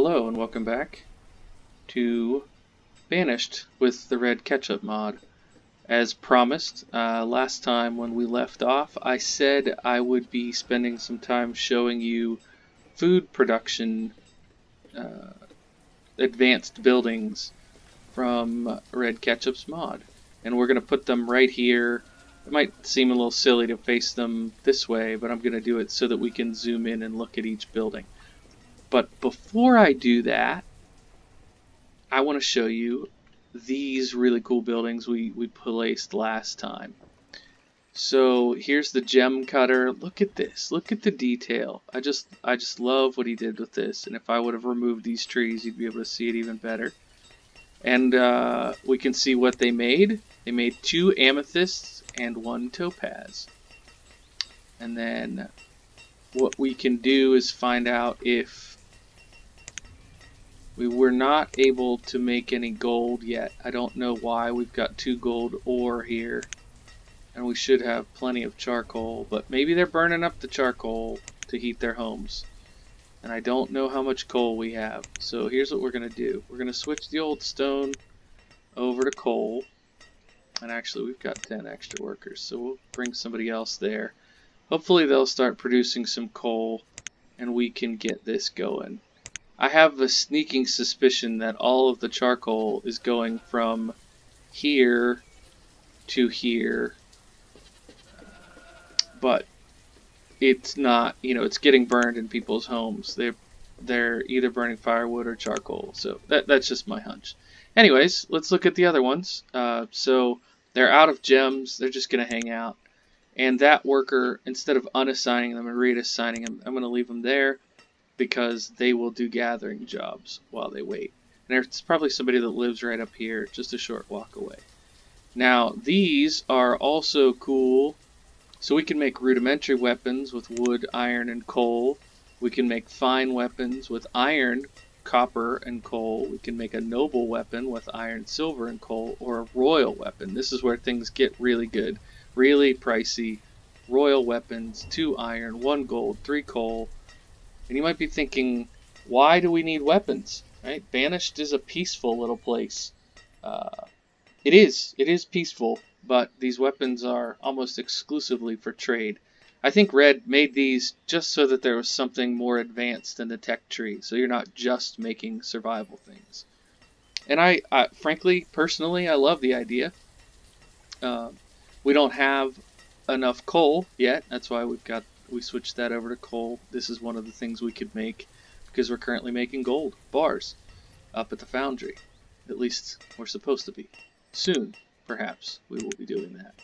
Hello and welcome back to Banished with the Red Ketchup Mod. As promised, last time when we left off, I said I would be spending some time showing you food production advanced buildings from Red Ketchup's mod. And we're going to put them right here. It might seem a little silly to face them this way, but I'm going to do it so that we can zoom in and look at each building. But before I do that, I want to show you these really cool buildings we placed last time. So here's the gem cutter. Look at this. Look at the detail. I just love what he did with this. And if I would have removed these trees, you'd be able to see it even better. And we can see what they made. They made 2 amethysts and 1 topaz. And then what we can do is find out if we were not able to make any gold yet. I don't know why. We've got 2 gold ore here. And we should have plenty of charcoal. But maybe they're burning up the charcoal to heat their homes. And I don't know how much coal we have. So here's what we're going to do. We're going to switch the old stone over to coal. And actually we've got 10 extra workers. So we'll bring somebody else there. Hopefully they'll start producing some coal. And we can get this going. I have a sneaking suspicion that all of the charcoal is going from here to here, but it's not, it's getting burned in people's homes. They're either burning firewood or charcoal, so that's just my hunch. Anyways, let's look at the other ones. So they're out of gems, they're just going to hang out, and that worker, instead of unassigning them and reassigning them, I'm going to leave them there, because they will do gathering jobs while they wait. And there's probably somebody that lives right up here, just a short walk away. Now, these are also cool. So we can make rudimentary weapons with wood, iron, and coal. We can make fine weapons with iron, copper, and coal. We can make a noble weapon with iron, silver, and coal, or a royal weapon. This is where things get really good, really pricey. Royal weapons, 2 iron, 1 gold, 3 coal. And you might be thinking, why do we need weapons? Right? Banished is a peaceful little place. It is peaceful, but these weapons are almost exclusively for trade. I think Red made these just so that there was something more advanced in the tech tree, so you're not just making survival things. And I frankly, personally, I love the idea. We don't have enough coal yet. That's why we switched that over to coal. This is one of the things we could make because we're currently making gold bars up at the foundry. At least we're supposed to be. Soon, perhaps, we will be doing that.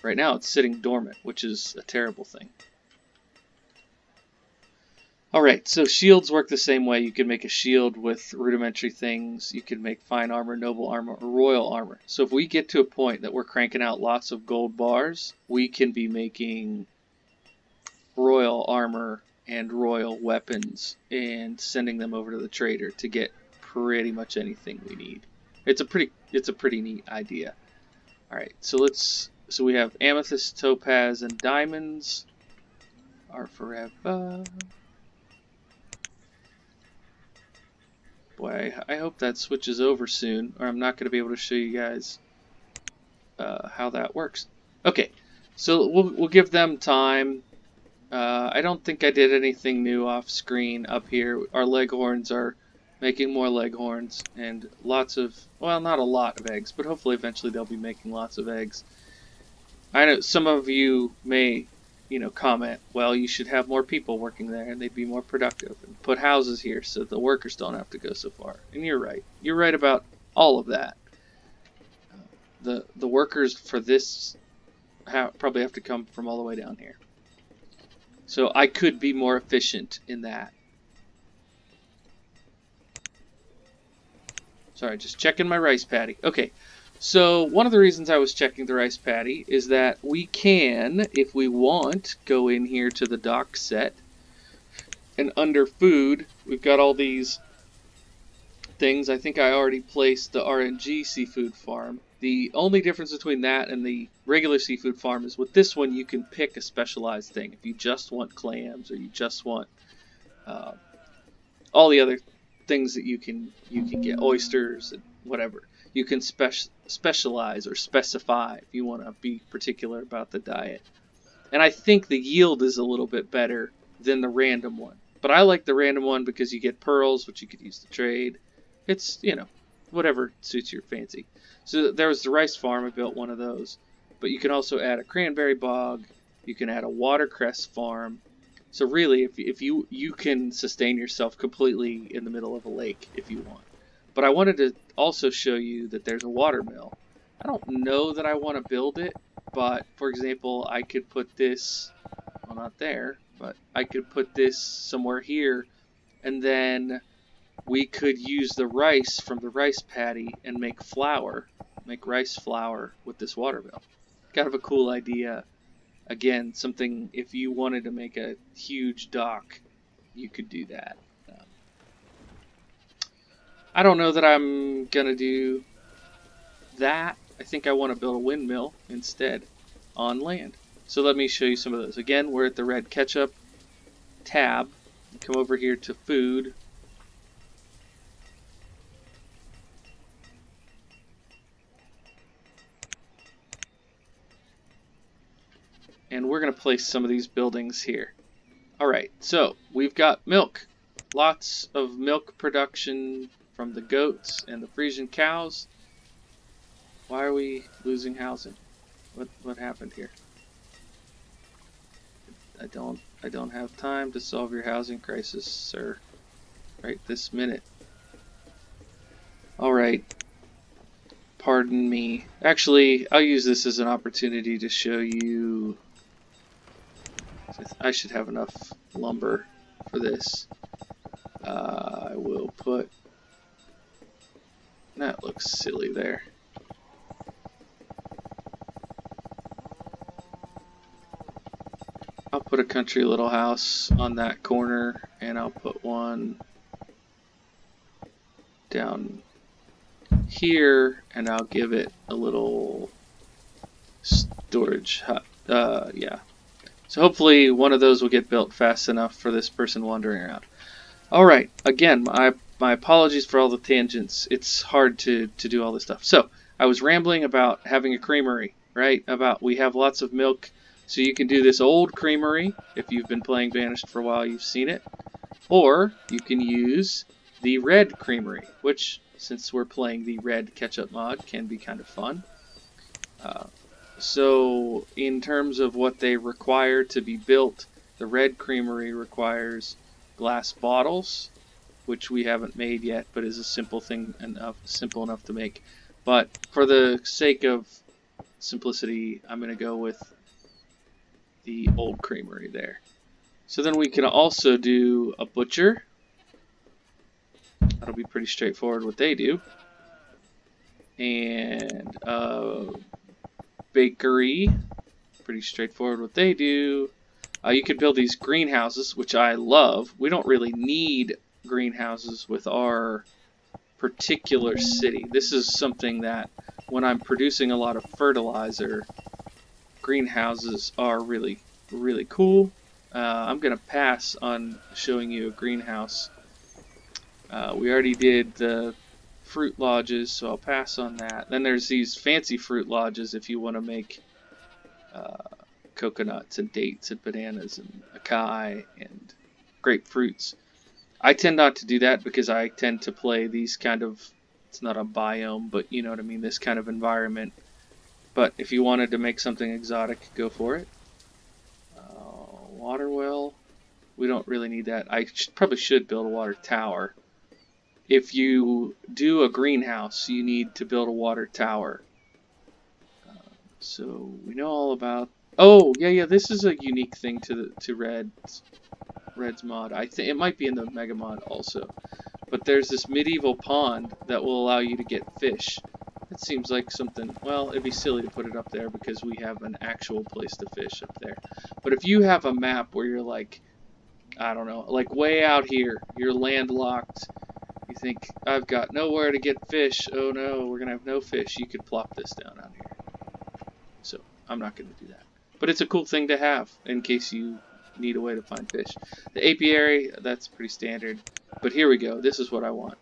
Right now it's sitting dormant, which is a terrible thing. Alright, so shields work the same way. You can make a shield with rudimentary things. You can make fine armor, noble armor, or royal armor. So if we get to a point that we're cranking out lots of gold bars, we can be making royal armor and royal weapons and sending them over to the trader to get pretty much anything we need. It's a pretty neat idea. All right, so we have amethyst, topaz, and diamonds are forever. Boy, I hope that switches over soon, or I'm not going to be able to show you guys how that works. Okay, so we'll give them time. I don't think I did anything new off screen up here. Our leghorns are making more leghorns and lots of, well, not a lot of eggs, but hopefully eventually they'll be making lots of eggs. I know some of you may, comment, well, you should have more people working there and they'd be more productive, and put houses here so the workers don't have to go so far. And you're right. You're right about all of that. The workers for this probably have to come from all the way down here. So I could be more efficient in that. Sorry, just checking my rice paddy. Okay, so one of the reasons I was checking the rice paddy is that we can, if we want, go in here to the dock set. And under food, we've got all these things. I think I already placed the RNG seafood farm. The only difference between that and the regular seafood farm is with this one you can pick a specialized thing. If you just want clams or you just want all the other things that you can get, oysters and whatever. You can specialize or specify if you want to be particular about the diet. And I think the yield is a little bit better than the random one. But I like the random one because you get pearls, which you could use to trade. It's, you know, whatever suits your fancy. So there was the rice farm. I built one of those. But you can also add a cranberry bog. You can add a watercress farm. So really, if you can sustain yourself completely in the middle of a lake if you want. But I wanted to also show you that there's a water mill. I don't know that I want to build it, but for example, I could put this, well, not there, but I could put this somewhere here, and then we could use the rice from the rice paddy and make flour, make rice flour with this water mill. Kind of a cool idea. Again, something, if you wanted to make a huge dock, you could do that. I don't know that I'm going to do that. I think I want to build a windmill instead on land. So let me show you some of those. Again, we're at the Red Ketchup tab. Come over here to food. And we're going to place some of these buildings here. Alright, so we've got milk. Lots of milk production from the goats and the Frisian cows. Why are we losing housing? What happened here? I don't have time to solve your housing crisis, sir. Right this minute. Alright. Pardon me. Actually, I'll use this as an opportunity to show you. I should have enough lumber for this. I will put. That looks silly there. I'll put a country little house on that corner, and I'll put one down here, and I'll give it a little storage hut. Yeah. So hopefully one of those will get built fast enough for this person wandering around. Alright, again, my apologies for all the tangents. It's hard to do all this stuff. So, I was rambling about having a creamery, right? About we have lots of milk, so you can do this old creamery. If you've been playing Banished for a while, you've seen it. Or, you can use the red creamery, which, since we're playing the Red Ketchup Mod, can be kind of fun. So, in terms of what they require to be built, the red creamery requires glass bottles, which we haven't made yet, but is a simple enough to make. But for the sake of simplicity, I'm going to go with the old creamery there. So then we can also do a butcher. That'll be pretty straightforward what they do. And bakery, pretty straightforward what they do. You could build these greenhouses, which I love. We don't really need greenhouses with our particular city. This is something that when I'm producing a lot of fertilizer, greenhouses are really, really cool. I'm going to pass on showing you a greenhouse. We already did the fruit lodges, so I'll pass on that. Then there's these fancy fruit lodges if you want to make coconuts and dates and bananas and acai and grapefruits. I tend not to do that because I tend to play these kind of, it's not a biome, but you know what I mean, this kind of environment. But if you wanted to make something exotic, go for it. Water well, we don't really need that. I probably should build a water tower. If you do a greenhouse, you need to build a water tower. So we know all about. Oh yeah, this is a unique thing to Red's mod. I think it might be in the Mega Mod also. But there's this medieval pond that will allow you to get fish. That seems like something. Well, it'd be silly to put it up there because we have an actual place to fish up there. But if you have a map where you're like, I don't know, like way out here, you're landlocked. You think, I've got nowhere to get fish. Oh no, we're going to have no fish. You could plop this down out here. So, I'm not going to do that. But it's a cool thing to have in case you need a way to find fish. The apiary, that's pretty standard. But here we go. This is what I want.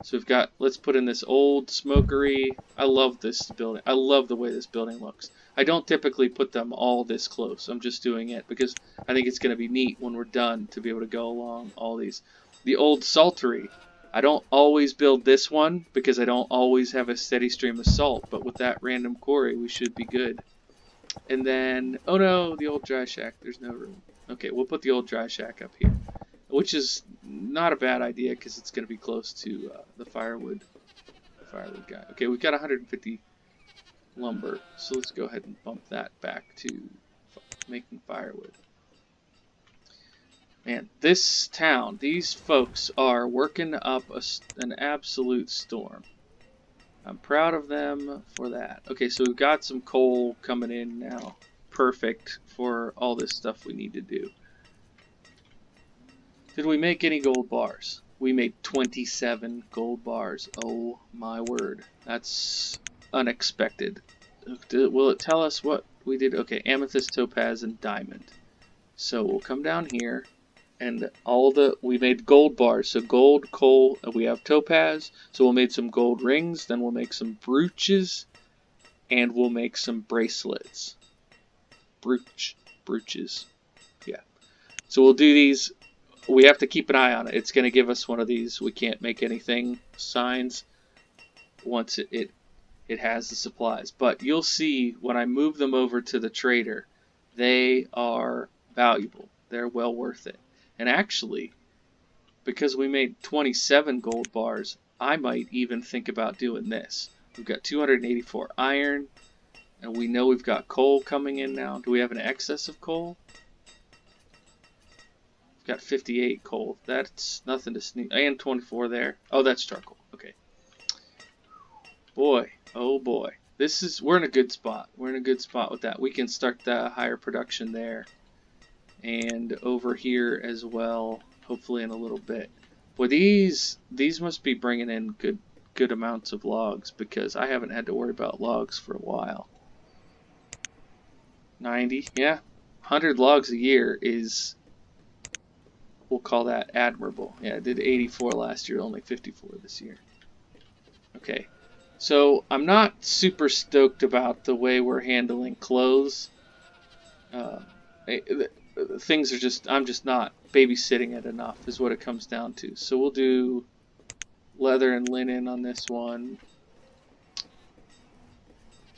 So we've got, let's put in this old smokery. I love this building. I love the way this building looks. I don't typically put them all this close. I'm just doing it because I think it's going to be neat when we're done to be able to go along all these. The old Psaltery. I don't always build this one because I don't always have a steady stream of salt. But with that random quarry, we should be good. And then, oh no, the old dry shack. There's no room. Okay, we'll put the old dry shack up here. Which is not a bad idea because it's going to be close to the firewood guy. Okay, we've got 150 lumber, so let's go ahead and bump that back to making firewood. Man, this town, these folks are working up an absolute storm. I'm proud of them for that. Okay, so we've got some coal coming in now. Perfect for all this stuff we need to do. Did we make any gold bars? We made 27 gold bars. Oh my word. That's unexpected. Will it tell us what we did? Okay, amethyst, topaz, and diamond. So we'll come down here and we made gold bars. So gold, coal, and we have topaz. So we'll make some gold rings, then we'll make some brooches, and we'll make some bracelets. Brooches. Yeah. So we'll do these. We have to keep an eye on it. It's going to give us one of these we can't make anything signs once it has the supplies. But you'll see when I move them over to the trader, they are valuable. They're well worth it. And actually, because we made 27 gold bars, I might even think about doing this. We've got 284 iron, and we know we've got coal coming in now. Do we have an excess of coal? Got 58 coal. That's nothing to sneeze. And 24 there. Oh, that's charcoal. Okay. Boy, oh boy. We're in a good spot. We're in a good spot with that. We can start the higher production there. And over here as well, hopefully in a little bit. Boy, these must be bringing in good amounts of logs because I haven't had to worry about logs for a while. 90, yeah. 100 logs a year is, we'll call that admirable. Yeah, I did 84 last year, only 54 this year. Okay, so I'm not super stoked about the way we're handling clothes. Things are just, I'm just not babysitting it enough is what it comes down to. So we'll do leather and linen on this one.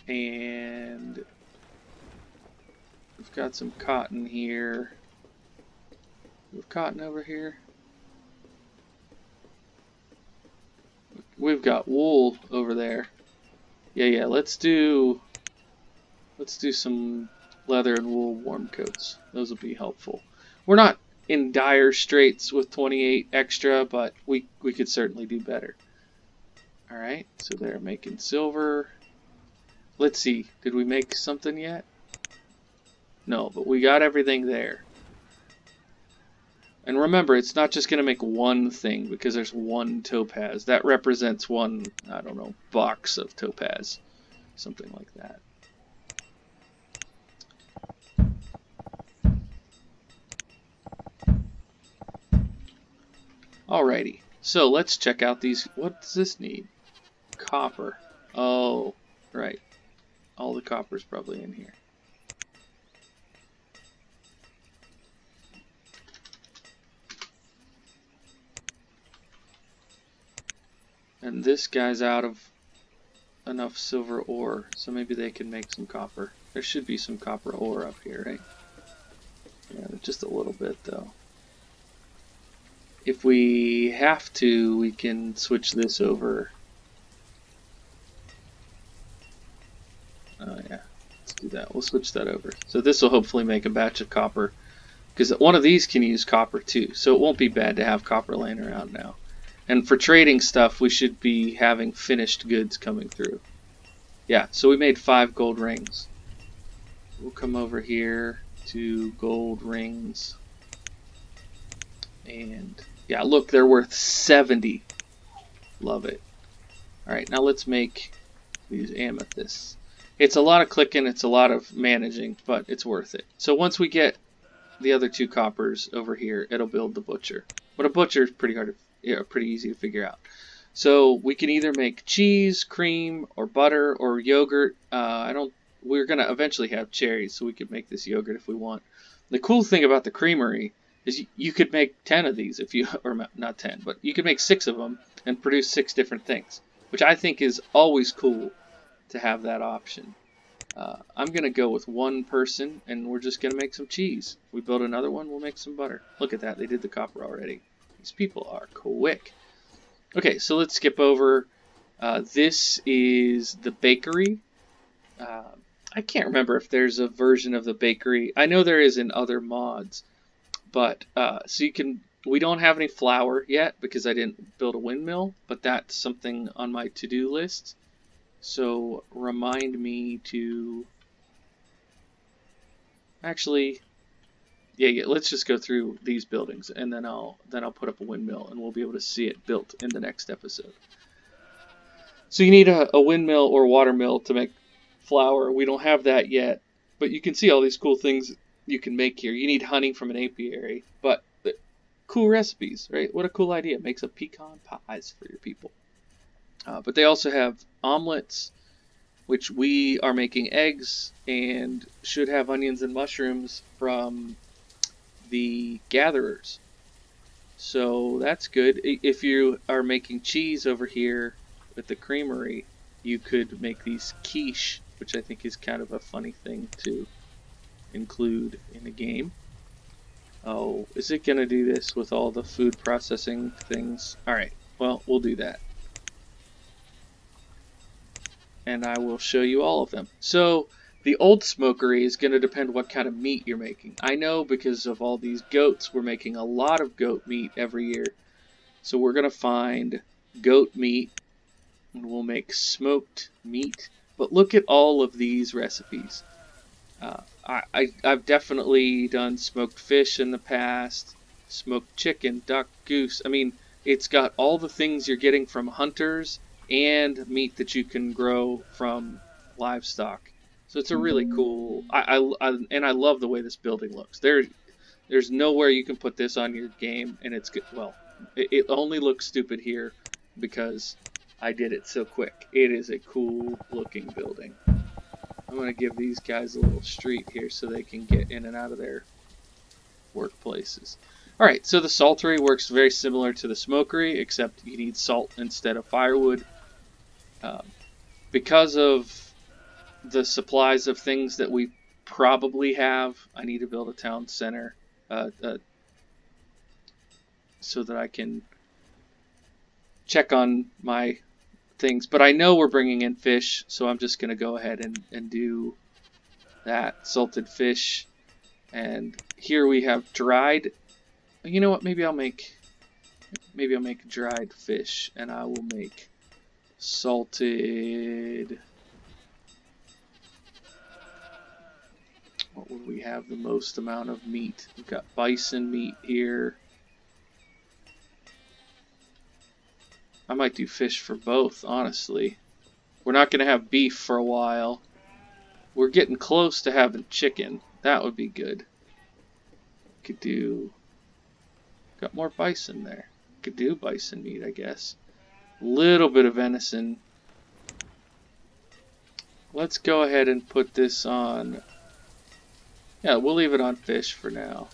And we've got some cotton here. We have cotton over here. We've got wool over there. Yeah, let's do some leather and wool warm coats. Those will be helpful. We're not in dire straits with 28 extra, but we could certainly do better. Alright, so they're making silver. Let's see, did we make something yet? No, but we got everything there. And remember, it's not just going to make one thing because there's one topaz. That represents one, I don't know, box of topaz. Something like that. Alrighty, so let's check out these. What does this need? Copper. Oh, right. All the copper's probably in here. And this guy's out of enough silver ore, so maybe they can make some copper. There should be some copper ore up here, right? Yeah, just a little bit though. If we have to, we can switch this over. Oh yeah, let's do that. We'll switch that over. So this will hopefully make a batch of copper, because one of these can use copper too, so it won't be bad to have copper laying around now. And for trading stuff, we should be having finished goods coming through. Yeah, so we made 5 gold rings. We'll come over here to gold rings. And yeah, look, they're worth 70. Love it. Alright, now let's make these amethysts. It's a lot of clicking, it's a lot of managing, but it's worth it. So once we get the other 2 coppers over here, it'll build the butcher. But a butcher is pretty hard to pretty easy to figure out. So we can either make cheese, cream, or butter, or yogurt. We're gonna eventually have cherries, so we could make this yogurt if we want. The cool thing about the creamery is you could make 10 of these if you, or not 10, but you could make 6 of them and produce 6 different things, which I think is always cool to have that option. I'm going to go with 1 person, and we're just going to make some cheese. If we build another one, we'll make some butter. Look at that. They did the copper already. These people are quick. Okay, so let's skip over. This is the bakery. I can't remember if there's a version of the bakery. I know there is in other mods. But, so we don't have any flour yet because I didn't build a windmill, but that's something on my to-do list. So remind me to, actually, yeah, let's just go through these buildings, and then I'll put up a windmill, and we'll be able to see it built in the next episode. So you need a windmill or water mill to make flour. We don't have that yet, but you can see all these cool things you can make here. You need honey from an apiary, but cool recipes, right? What a cool idea. Make some pecan pies for your people. But they also have omelets, which we are making eggs, and should have onions and mushrooms from the gatherers. So that's good. If you are making cheese over here with the creamery, you could make these quiche, which I think is kind of a funny thing to include in a game. Oh, is it gonna do this with all the food processing things? Alright, well, we'll do that. And I will show you all of them. So, the old smokery is gonna depend what kind of meat you're making. I know because of all these goats, we're making a lot of goat meat every year. So we're gonna find goat meat, and we'll make smoked meat. But look at all of these recipes. I've definitely done smoked fish in the past, smoked chicken, duck, goose. I mean, it's got all the things you're getting from hunters and meat that you can grow from livestock. So it's a really cool. I love the way this building looks. There's nowhere you can put this on your game, and it's good. Well, it only looks stupid here because I did it so quick. It is a cool looking building. I'm going to give these guys a little street here so they can get in and out of their workplaces. Alright, so the Psaltery works very similar to the smokery, except you need salt instead of firewood. Because of the supplies of things that we probably have, I need to build a town center so that I can check on my things, but I know we're bringing in fish, so I'm just gonna go ahead and do that. Salted fish, and here we have dried. You know what? Maybe I'll make dried fish, and I will make salted. What would we have the most amount of meat? We've got bison meat here. I might do fish for both, honestly. We're not going to have beef for a while. We're getting close to having chicken. That would be good. Could do... Got more bison there. Could do bison meat, I guess. Little bit of venison. Let's go ahead and put this on... Yeah, we'll leave it on fish for now.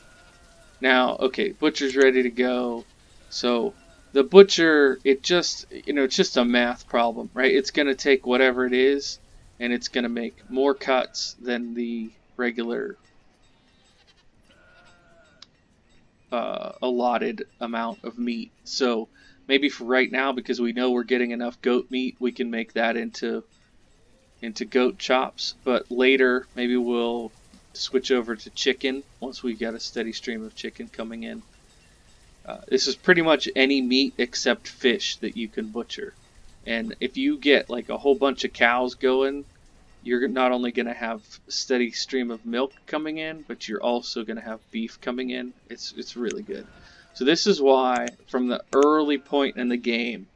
Now, okay, butcher's ready to go. So... The butcher, it's just a math problem, right? It's going to take whatever it is, and it's going to make more cuts than the regular allotted amount of meat. So maybe for right now, because we know we're getting enough goat meat, we can make that into goat chops. But later, maybe we'll switch over to chicken once we get a steady stream of chicken coming in. This is pretty much any meat except fish that you can butcher. And if you get like a whole bunch of cows going, you're not only going to have a steady stream of milk coming in, but you're also going to have beef coming in. It's really good. So this is why, from the early point in the game,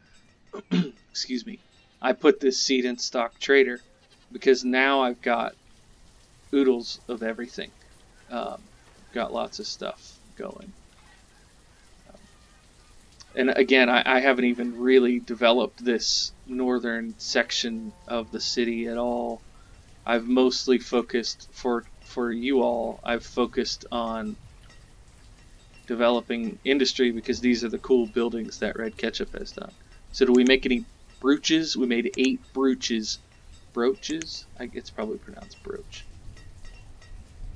excuse me, I put this seed in stock trader, because now I've got oodles of everything. Got lots of stuff going. And again, I haven't even really developed this northern section of the city at all. I've mostly focused, for you all, I've focused on developing industry because these are the cool buildings that Red Ketchup has done. So do we make any brooches? We made 8 brooches. Brooches? It's probably pronounced brooch.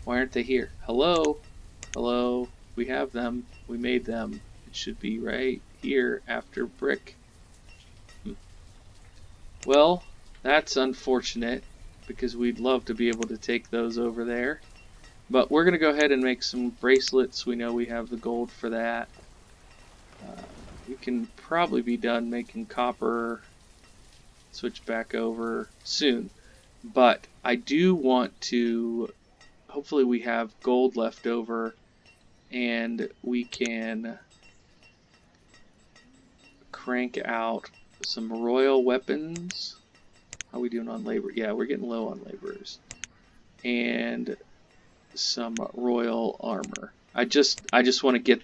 Why aren't they here? Hello? Hello? We have them. We made them. It should be right here after brick. Well, that's unfortunate because we'd love to be able to take those over there. But we're going to go ahead and make some bracelets. We know we have the gold for that. We can probably be done making copper. Switch back over soon. But I do want to... Hopefully we have gold left over and we can crank out some royal weapons. How are we doing on labor? Yeah, we're getting low on laborers. And some royal armor. I just want to get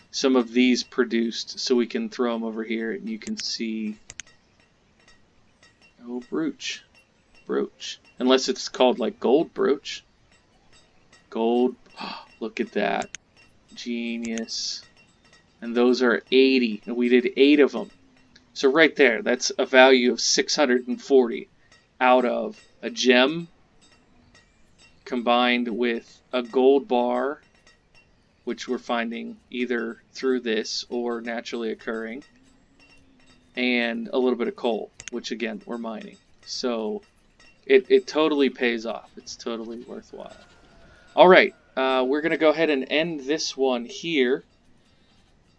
some of these produced so we can throw them over here and you can see. Oh, brooch. Unless it's called like gold brooch. Gold. Oh, look at that. Genius. And those are 80. And we did 8 of them. So right there, that's a value of 640 out of a gem combined with a gold bar, which we're finding either through this or naturally occurring, and a little bit of coal, which again, we're mining. So it totally pays off. It's totally worthwhile. Alright, we're going to go ahead and end this one here.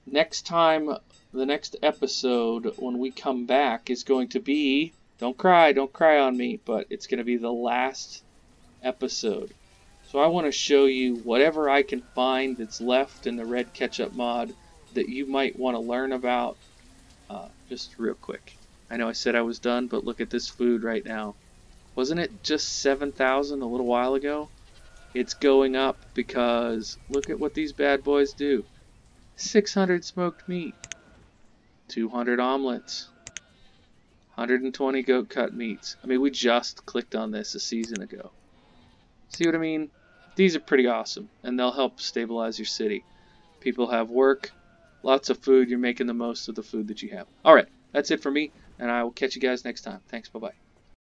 Next time, the next episode, when we come back, is going to be... Don't cry on me, but it's going to be the last episode. So I want to show you whatever I can find that's left in the Red Ketchup mod that you might want to learn about. Just real quick. I know I said I was done, but look at this food right now. Wasn't it just 7,000 a little while ago? It's going up because look at what these bad boys do. 600 smoked meat, 200 omelets, 120 goat cut meats. I mean, we just clicked on this a season ago. See what I mean? These are pretty awesome, and they'll help stabilize your city. People have work, lots of food. You're making the most of the food that you have. Alright, that's it for me, and I will catch you guys next time. Thanks, bye-bye.